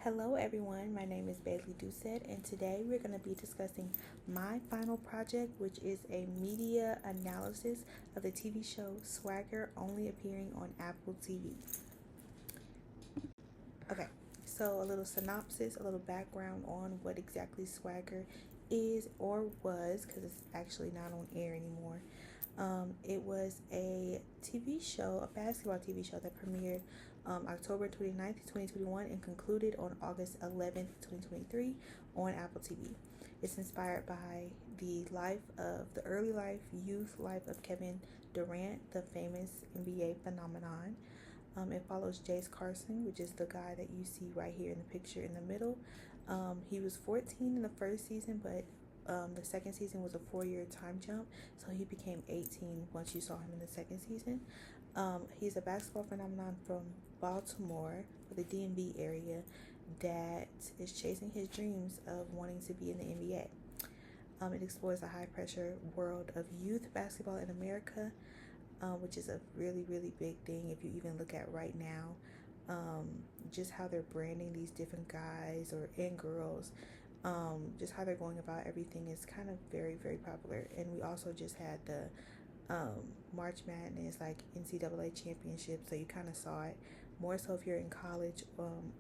Hello, everyone. My name is Bailey Doucette, and today we're going to be discussing my final project, which is a media analysis of the TV show Swagger, only appearing on Apple TV. Okay, so a little synopsis, a little background on what exactly Swagger is or was, because it's actually not on air anymore. It was a TV show, a basketball TV show that premiered October 29th, 2021 and concluded on August 11th, 2023 on Apple TV. It's inspired by the early life, youth life of Kevin Durant, the famous NBA phenomenon. It follows Jace Carson, which is the guy that you see right here in the picture in the middle. He was 14 in the first season, but the second season was a 4-year time jump, so he became 18 once you saw him in the second season. He's a basketball phenomenon from Baltimore, or the DMV area, that is chasing his dreams of wanting to be in the NBA. It explores the high pressure world of youth basketball in America, which is a really, really big thing if you even look at right now. Just how they're branding these different guys and girls, just how they're going about everything is kind of very, very popular. And we also just had the March Madness, like NCAA championship, so you kind of saw it more so if you're in college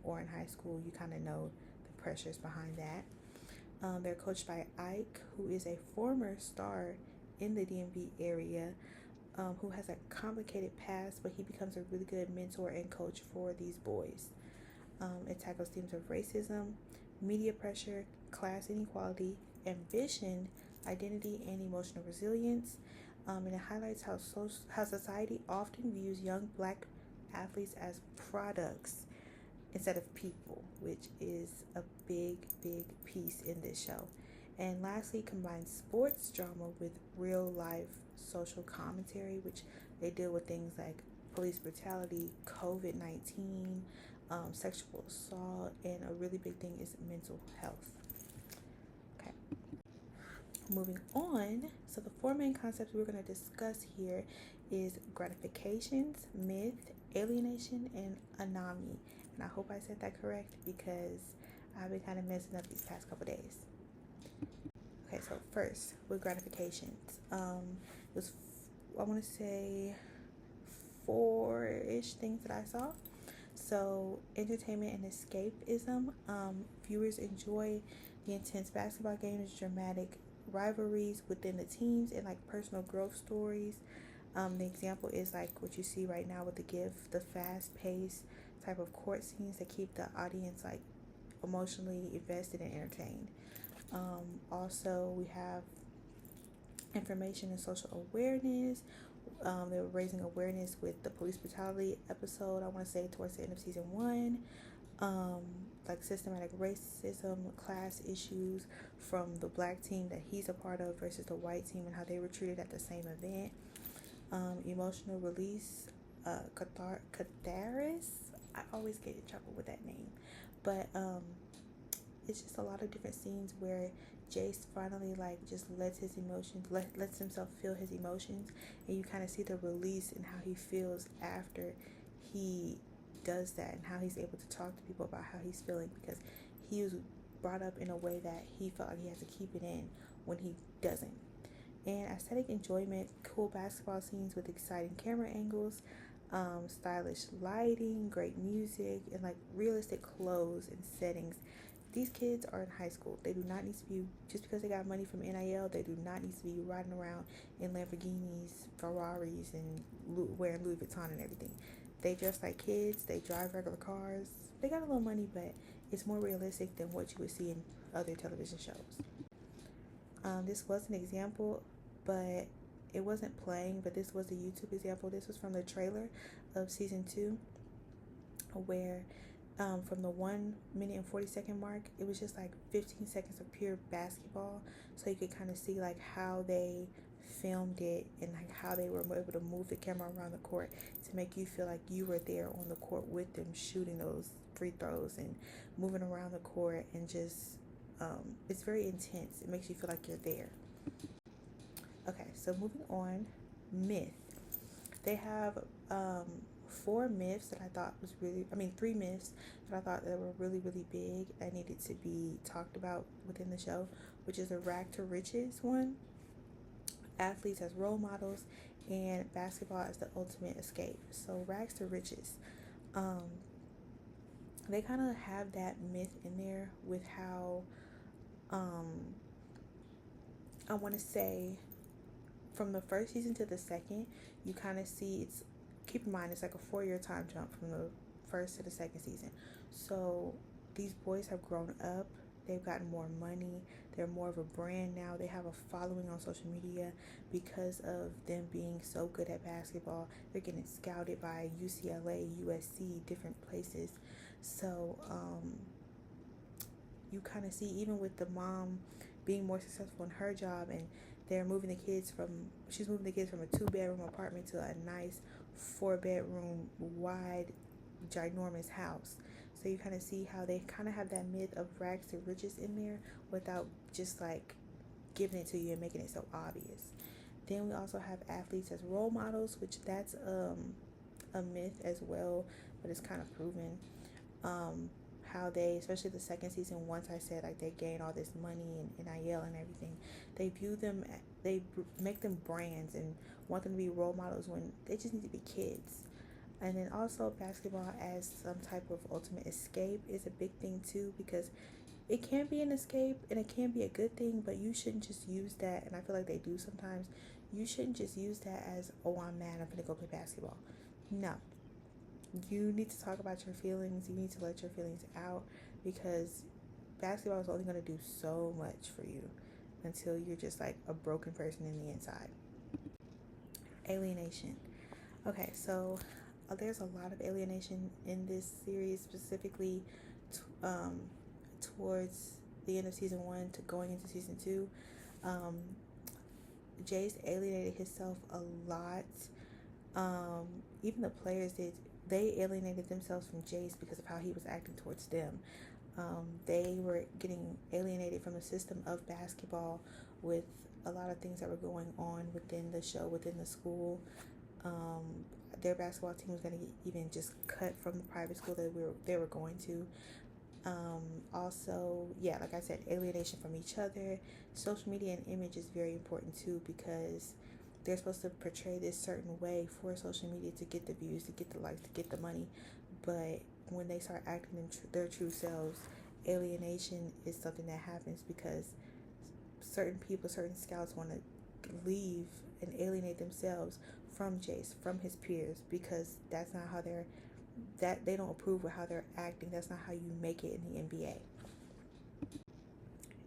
or in high school. You kind of know the pressures behind that. They're coached by Ike, who is a former star in the DMV area, who has a complicated past, but he becomes a really good mentor and coach for these boys. It tackles themes of racism, media pressure, class inequality, ambition, identity, and emotional resilience. And it highlights how society often views young black athletes as products instead of people, which is a big, big piece in this show. And lastly, combines sports drama with real life social commentary, which they deal with things like police brutality, COVID-19, sexual assault, and a really big thing is mental health. Okay, moving on. So the four main concepts we're going to discuss here is gratifications, myth, alienation, and anomie. And I hope I said that correct because I've been kind of messing up these past couple days. Okay, so first with gratifications, it was I want to say 4-ish things that I saw. So entertainment and escapism. Viewers enjoy the intense basketball games, dramatic rivalries within the teams, and like personal growth stories. The example is like what you see right now with The Gift, the fast-paced type of court scenes that keep the audience like emotionally invested and entertained. Also, we have information and social awareness. They were raising awareness with the police brutality episode, I want to say towards the end of season 1. Like systematic racism, class issues from the black team that he's a part of versus the white team and how they were treated at the same event. Emotional release, catharsis. I always get in trouble with that name, but it's just a lot of different scenes where Jace finally like just lets his emotions, lets himself feel his emotions, and you kind of see the release and how he feels after he does that and how he's able to talk to people about how he's feeling, because he was brought up in a way that he felt like he has to keep it in when he doesn't. And aesthetic enjoyment, cool basketball scenes with exciting camera angles, stylish lighting, great music, and like realistic clothes and settings. These kids are in high school. They do not need to be, just because they got money from NIL, they do not need to be riding around in Lamborghinis, Ferraris, and wearing Louis Vuitton and everything. They dress like kids. They drive regular cars. They got a little money, but it's more realistic than what you would see in other television shows. This was an example, but it wasn't playing, but this was a YouTube example. This was from the trailer of season 2, where from the 1 minute and 40-second mark, it was just like 15 seconds of pure basketball, so you could kind of see like how they filmed it and like how they were able to move the camera around the court to make you feel like you were there on the court with them, shooting those free throws and moving around the court, and just it's very intense. It makes you feel like you're there. Okay, so moving on, myth. They have four myths that I thought was really, I mean, three myths that I thought that were really, really big and needed to be talked about within the show, which is a rag to riches one, athletes as role models, and basketball as the ultimate escape. So rags to riches, um, they kind of have that myth in there with how, um, I want to say, from the first season to the second, you kind of see it's, keep in mind, it's like a 4 year time jump from the first to the second season. So these boys have grown up, they've gotten more money, they're more of a brand now, they have a following on social media because of them being so good at basketball. They're getting scouted by UCLA, USC, different places. So you kind of see, even with the mom being more successful in her job, and they're moving the kids from, she's moving the kids from a 2 bedroom apartment to a nice 4 bedroom wide ginormous house. So you kind of see how they kind of have that myth of rags to riches in there without just like giving it to you and making it so obvious. Then we also have athletes as role models, which that's a myth as well, but it's kind of proven. How they, especially the second season, once I said like they gain all this money and NIL and everything, they view them, they make them brands and want them to be role models when they just need to be kids. And then also basketball as some type of ultimate escape is a big thing too, because it can be an escape and it can be a good thing, but you shouldn't just use that, and I feel like they do sometimes, you shouldn't just use that as, oh, I'm mad, I'm gonna go play basketball. No, you need to talk about your feelings. You need to let your feelings out, because basketball is only going to do so much for you until you're just like a broken person in the inside. Alienation. Okay, so there's a lot of alienation in this series, specifically towards the end of season 1 to going into season 2. Jace alienated himself a lot. Even the players did. They alienated themselves from Jace because of how he was acting towards them. They were getting alienated from the system of basketball with a lot of things that were going on within the show, within the school. Their basketball team was going to get even just cut from the private school that they were going to. Also, yeah, like I said, alienation from each other. Social media and image is very important too, because they're supposed to portray this certain way for social media to get the views, to get the likes, to get the money. But when they start acting their true selves, alienation is something that happens, because certain people, certain scouts want to leave and alienate themselves from Jace, from his peers, because that's not how that they don't approve of how they're acting. That's not how you make it in the NBA.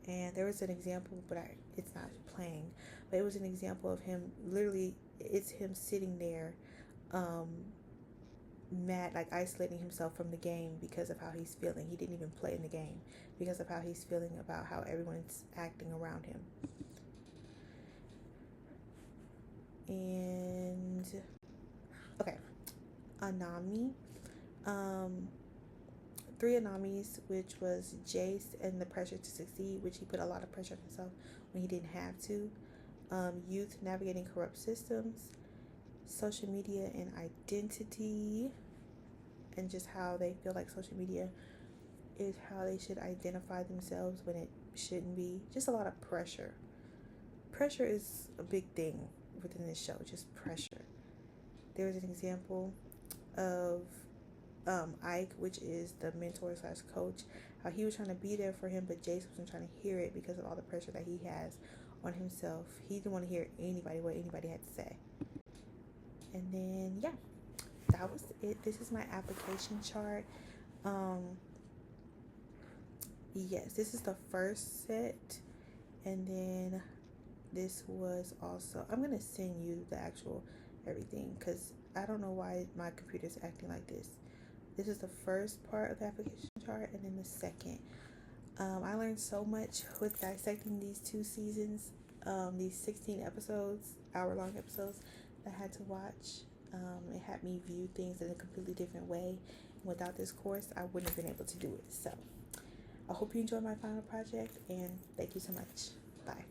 And there was an example, but it's not playing, but it was an example of him, literally, it's him sitting there, mad, like isolating himself from the game because of how he's feeling. He didn't even play in the game because of how he's feeling about how everyone's acting around him. And okay, Anami, 3 Anamis, which was Jace and the pressure to succeed, which he put a lot of pressure on himself when he didn't have to. Youth navigating corrupt systems, social media and identity, and just how they feel like social media is how they should identify themselves when it shouldn't be. Just a lot of pressure. Pressure is a big thing within this show, just pressure. There was an example of Ike, which is the mentor / coach, how he was trying to be there for him, but Jace wasn't trying to hear it because of all the pressure that he has on himself. He didn't want to hear what anybody had to say. And then, yeah, that was it. This is my application chart. Yes, this is the first set, and then this was also, I'm gonna send you the actual everything, because I don't know why my computer's acting like this. This is the first part of the application chart, and then the second. I learned so much with dissecting these 2 seasons, these 16 episodes, hour-long episodes that I had to watch. It had me view things in a completely different way. Without this course, I wouldn't have been able to do it. So I hope you enjoyed my final project, and thank you so much. Bye.